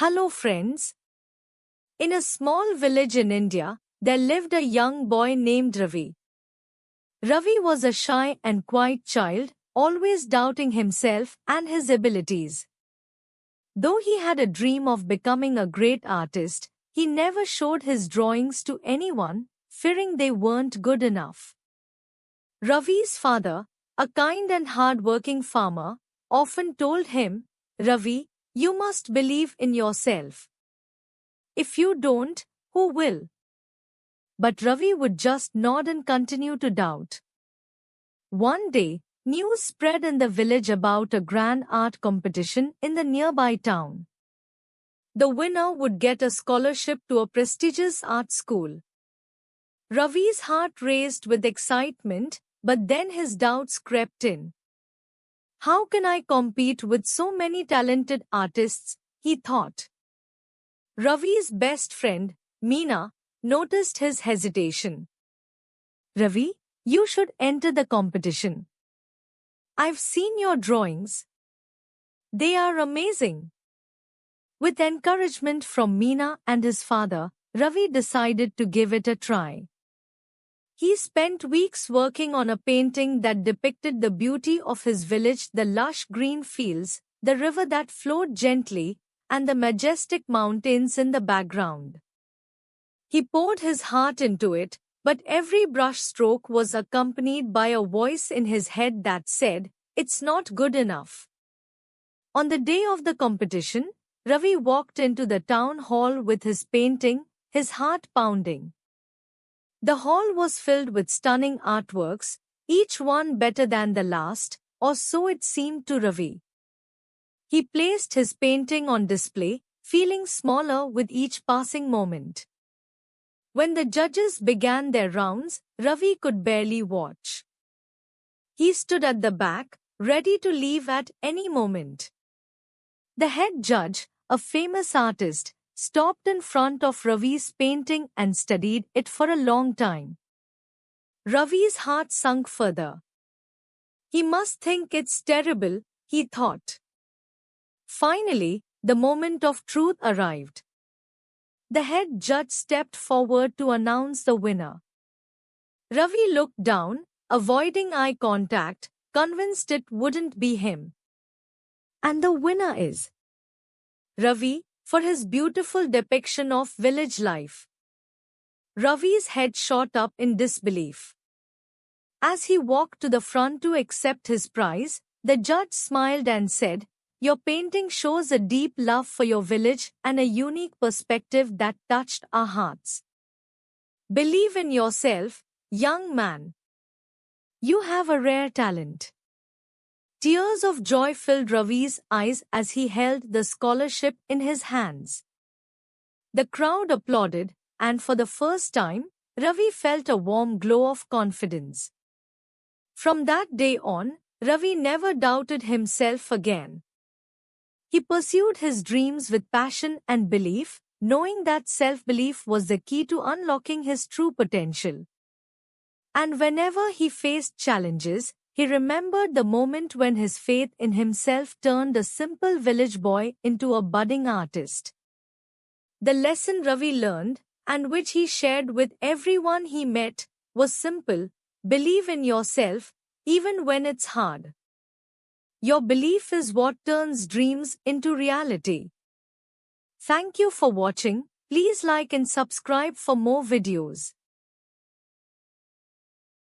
Hello friends. In a small village in India, there lived a young boy named Ravi. Ravi was a shy and quiet child, always doubting himself and his abilities. Though he had a dream of becoming a great artist, he never showed his drawings to anyone, fearing they weren't good enough. Ravi's father, a kind and hard-working farmer, often told him, "Ravi, you must believe in yourself. If you don't, who will?" But Ravi would just nod and continue to doubt. One day, news spread in the village about a grand art competition in the nearby town. The winner would get a scholarship to a prestigious art school. Ravi's heart raced with excitement, but then his doubts crept in. How can I compete with so many talented artists, he thought. Ravi's best friend, Meena, noticed his hesitation. "Ravi, you should enter the competition. I've seen your drawings. They are amazing." With encouragement from Meena and his father, Ravi decided to give it a try. He spent weeks working on a painting that depicted the beauty of his village, the lush green fields, the river that flowed gently, and the majestic mountains in the background. He poured his heart into it, but every brush stroke was accompanied by a voice in his head that said, "It's not good enough." On the day of the competition, Ravi walked into the town hall with his painting, his heart pounding. The hall was filled with stunning artworks, each one better than the last, or so it seemed to Ravi. He placed his painting on display, feeling smaller with each passing moment. When the judges began their rounds, Ravi could barely watch. He stood at the back, ready to leave at any moment. The head judge, a famous artist, stopped in front of Ravi's painting and studied it for a long time. Ravi's heart sunk further. He must think it's terrible, he thought. Finally, the moment of truth arrived. The head judge stepped forward to announce the winner. Ravi looked down, avoiding eye contact, convinced it wouldn't be him. And the winner is Ravi, for his beautiful depiction of village life. Ravi's head shot up in disbelief. As he walked to the front to accept his prize, the judge smiled and said, "Your painting shows a deep love for your village and a unique perspective that touched our hearts. Believe in yourself, young man. You have a rare talent." Tears of joy filled Ravi's eyes as he held the scholarship in his hands. The crowd applauded, and for the first time, Ravi felt a warm glow of confidence. From that day on, Ravi never doubted himself again. He pursued his dreams with passion and belief, knowing that self-belief was the key to unlocking his true potential. And whenever he faced challenges, he remembered the moment when his faith in himself turned a simple village boy into a budding artist. The lesson Ravi learned, and which he shared with everyone he met, was simple: believe in yourself, even when it's hard. Your belief is what turns dreams into reality. Thank you for watching. Please like and subscribe for more videos.